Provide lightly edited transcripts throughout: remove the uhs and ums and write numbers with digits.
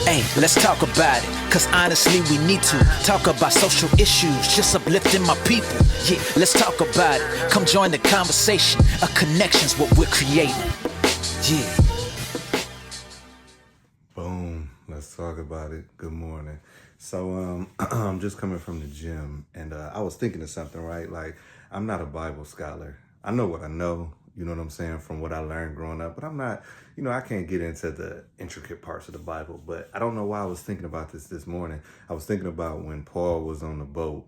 Hey, let's talk about it, cause honestly we need to talk about social issues, just uplifting my people. Yeah, let's talk about it. Come join the conversation. A connection's what we're creating. Yeah. Boom. Let's talk about it. Good morning. So I'm just coming from the gym, and I was thinking of something, right? Like, I'm not a Bible scholar. I know what I know, you know what I'm saying, from what I learned growing up, but I'm not, I can't get into the intricate parts of the Bible. But I don't know why I was thinking about this morning. I was thinking about when Paul was on the boat,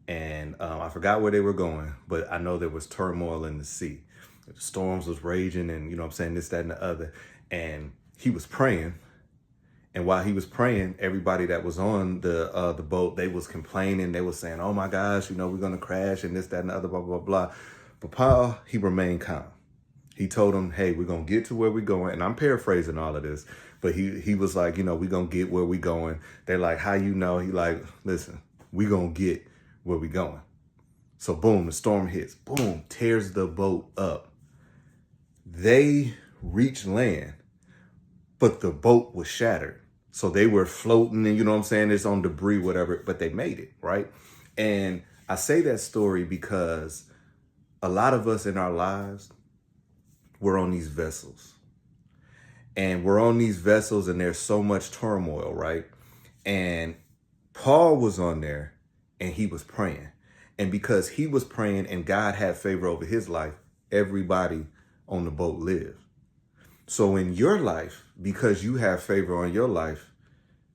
and I forgot where they were going, but I know there was turmoil in the sea. The storms was raging, and you know what I'm saying, this, that, and the other. And he was praying. And while he was praying, everybody that was on the boat, they was complaining. They was saying, "Oh my gosh, we're gonna crash," and this, that, and the other, blah, blah, blah. But Paul, he remained calm. He told them, "Hey, we're gonna get to where we're going." And I'm paraphrasing all of this, but he was like, we're gonna get where we're going. They're like, "How you know?" He like, "Listen, we're gonna get where we're going." So boom, the storm hits. Boom, tears the boat up. They reach land, but the boat was shattered. So they were floating and, it's on debris, whatever, but they made it, right? And I say that story because a lot of us in our lives, we're on these vessels. And we're on these vessels and there's so much turmoil, right? And Paul was on there and he was praying. And because he was praying and God had favor over his life, everybody on the boat lived. So in your life, because you have favor on your life,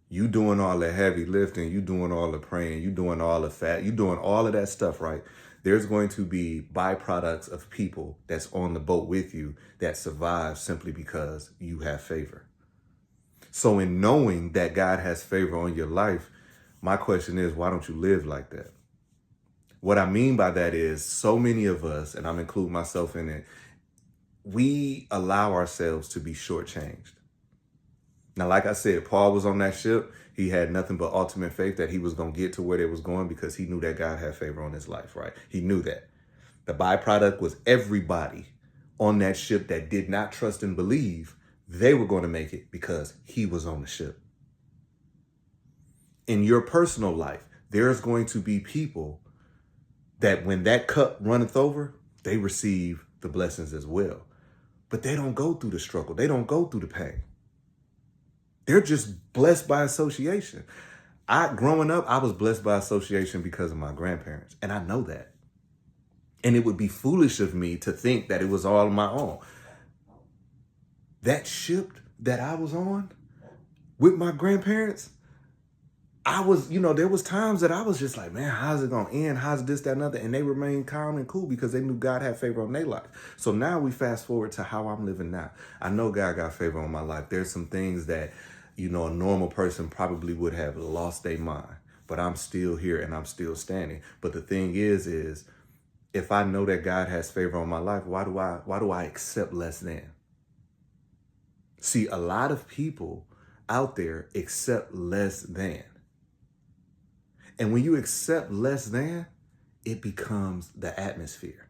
you doing all the heavy lifting, you doing all the praying, you doing all the fat, you doing all of that stuff, right? There's going to be byproducts of people that's on the boat with you that survive simply because you have favor. So in knowing that God has favor on your life, my question is, why don't you live like that? What I mean by that is so many of us, and I'm including myself in it, we allow ourselves to be shortchanged. Now, like I said, Paul was on that ship. He had nothing but ultimate faith that he was going to get to where they was going because he knew that God had favor on his life, right? He knew that. The byproduct was everybody on that ship that did not trust and believe they were going to make it because he was on the ship. In your personal life, there's going to be people that when that cup runneth over, they receive the blessings as well. But they don't go through the struggle. They don't go through the pain. They're just blessed by association. Growing up, I was blessed by association because of my grandparents. And I know that. And it would be foolish of me to think that it was all on my own. That ship that I was on with my grandparents, I was, there was times that I was just like, man, how's it going to end? How's this, that, and other? And they remained calm and cool because they knew God had favor on their life. So now we fast forward to how I'm living now. I know God got favor on my life. There's some things that, a normal person probably would have lost their mind, but I'm still here and I'm still standing. But the thing is if I know that God has favor on my life, why do I accept less than? See, a lot of people out there accept less than. And when you accept less than, it becomes the atmosphere.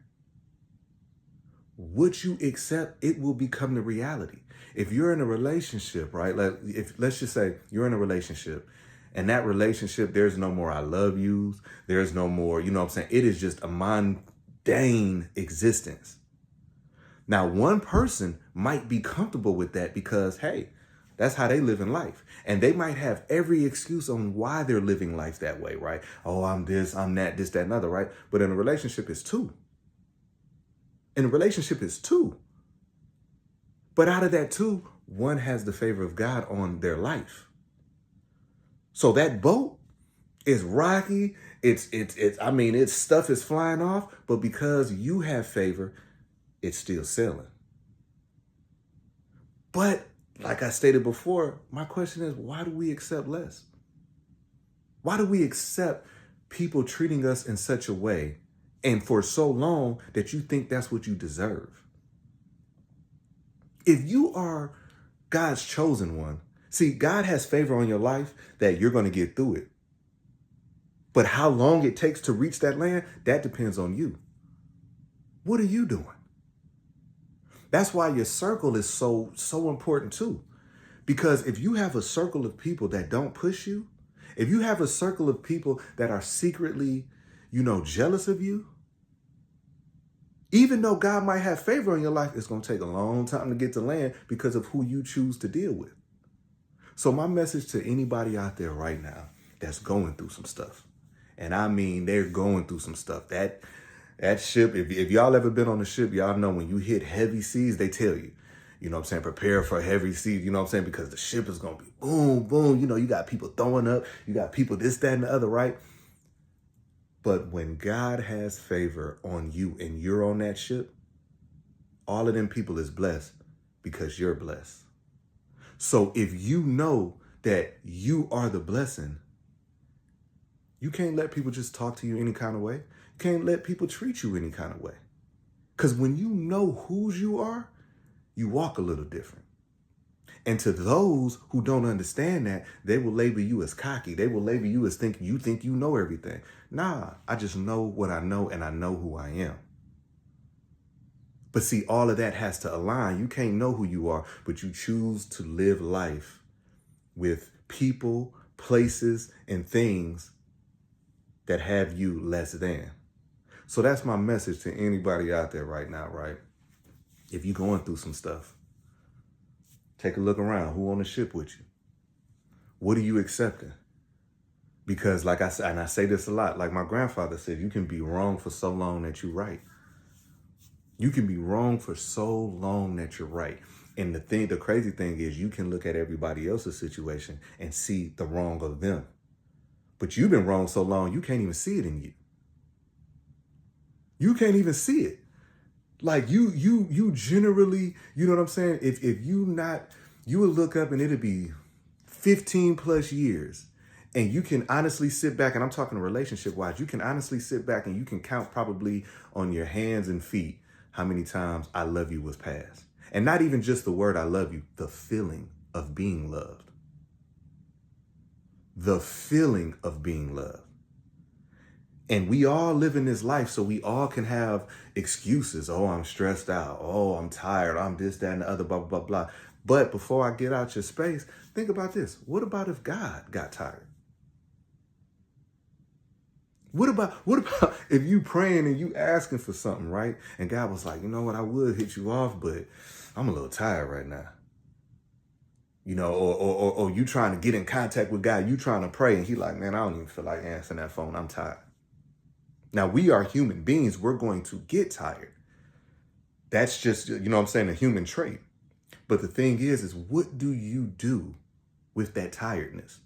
What you accept, it will become the reality. If you're in a relationship, right? Let's just say you're in a relationship and that relationship, there's no more I love yous. There's no more, it is just a mundane existence. Now, one person might be comfortable with that because, hey, that's how they live in life. And they might have every excuse on why they're living life that way, right? Oh, I'm this, I'm that, this, that, and other, right? But in a relationship, it's two. In a relationship, it's two. But out of that two, one has the favor of God on their life. So that boat is rocky. It's stuff is flying off, but because you have favor, it's still sailing. But like I stated before, my question is, why do we accept less? Why do we accept people treating us in such a way and for so long that you think that's what you deserve? If you are God's chosen one, see, God has favor on your life that you're going to get through it. But how long it takes to reach that land, that depends on you. What are you doing? That's why your circle is so important too. Because if you have a circle of people that don't push you, if you have a circle of people that are secretly, jealous of you, even though God might have favor in your life, it's going to take a long time to get to land because of who you choose to deal with. So my message to anybody out there right now that's going through some stuff, and I mean they're going through some stuff. That ship, if y'all ever been on a ship, y'all know when you hit heavy seas, they tell you, prepare for heavy seas, because the ship is going to be boom, boom. You got people throwing up, you got people this, that, and the other, right? But when God has favor on you and you're on that ship, all of them people is blessed because you're blessed. So if you know that you are the blessing, you can't let people just talk to you any kind of way. You can't let people treat you any kind of way. Because when you know whose you are, you walk a little different. And to those who don't understand that, they will label you as cocky. They will label you as thinking you know everything. Nah, I just know what I know and I know who I am. But see, all of that has to align. You can't know who you are, but you choose to live life with people, places, and things that have you less than. So that's my message to anybody out there right now, right? If you're going through some stuff, take a look around. Who on the ship with you? What are you accepting? Because like I said, and I say this a lot, like my grandfather said, you can be wrong for so long that you're right. You can be wrong for so long that you're right. And the crazy thing is you can look at everybody else's situation and see the wrong of them. But you've been wrong so long, you can't even see it in you. You can't even see it. Like you generally, you know what I'm saying? If you would look up and it'd be 15 plus years and you can honestly sit back, and I'm talking relationship wise, you can honestly sit back and you can count probably on your hands and feet how many times I love you was passed. And not even just the word I love you, the feeling of being loved. The feeling of being loved. And we all live in this life, so we all can have excuses. Oh, I'm stressed out. Oh, I'm tired. I'm this, that, and the other, blah, blah, blah. But before I get out your space, think about this. What about if God got tired? What about if you praying and you asking for something, right? And God was like, you know what, I would hit you off, but I'm a little tired right now. Or you trying to get in contact with God, you trying to pray, and he like, man, I don't even feel like answering that phone. I'm tired. Now, we are human beings. We're going to get tired. That's just, a human trait. But the thing is what do you do with that tiredness?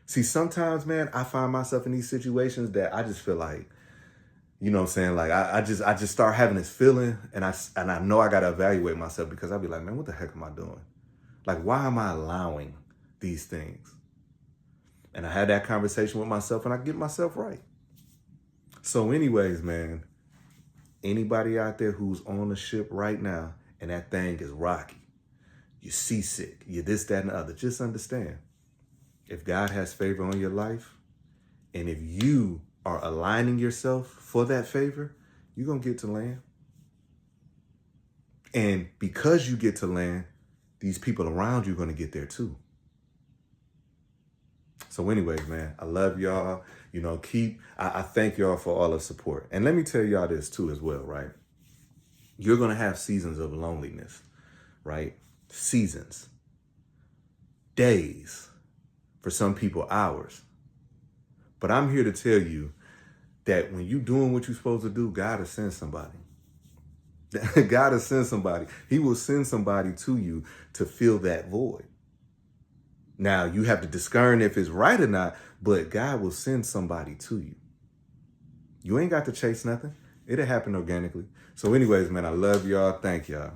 See, sometimes, man, I find myself in these situations that I just feel like, like I just start having this feeling, and I know I got to evaluate myself, because I'll be like, man, what the heck am I doing? Like, why am I allowing these things? And I had that conversation with myself, and I get myself right. So anyways, man, anybody out there who's on the ship right now and that thing is rocky, you're seasick, you're this, that, and the other, just understand, if God has favor on your life, and if you are aligning yourself for that favor, you're going to get to land. And because you get to land, these people around you are going to get there too. So anyways, man, I love y'all. I thank y'all for all the support. And let me tell y'all this too as well, right? You're going to have seasons of loneliness, right? Seasons, days, for some people, hours. But I'm here to tell you that when you're doing what you're supposed to do, God will send somebody. God will send somebody. He will send somebody to you to fill that void. Now, you have to discern if it's right or not, but God will send somebody to you. You ain't got to chase nothing. It'll happen organically. So anyways, man, I love y'all. Thank y'all.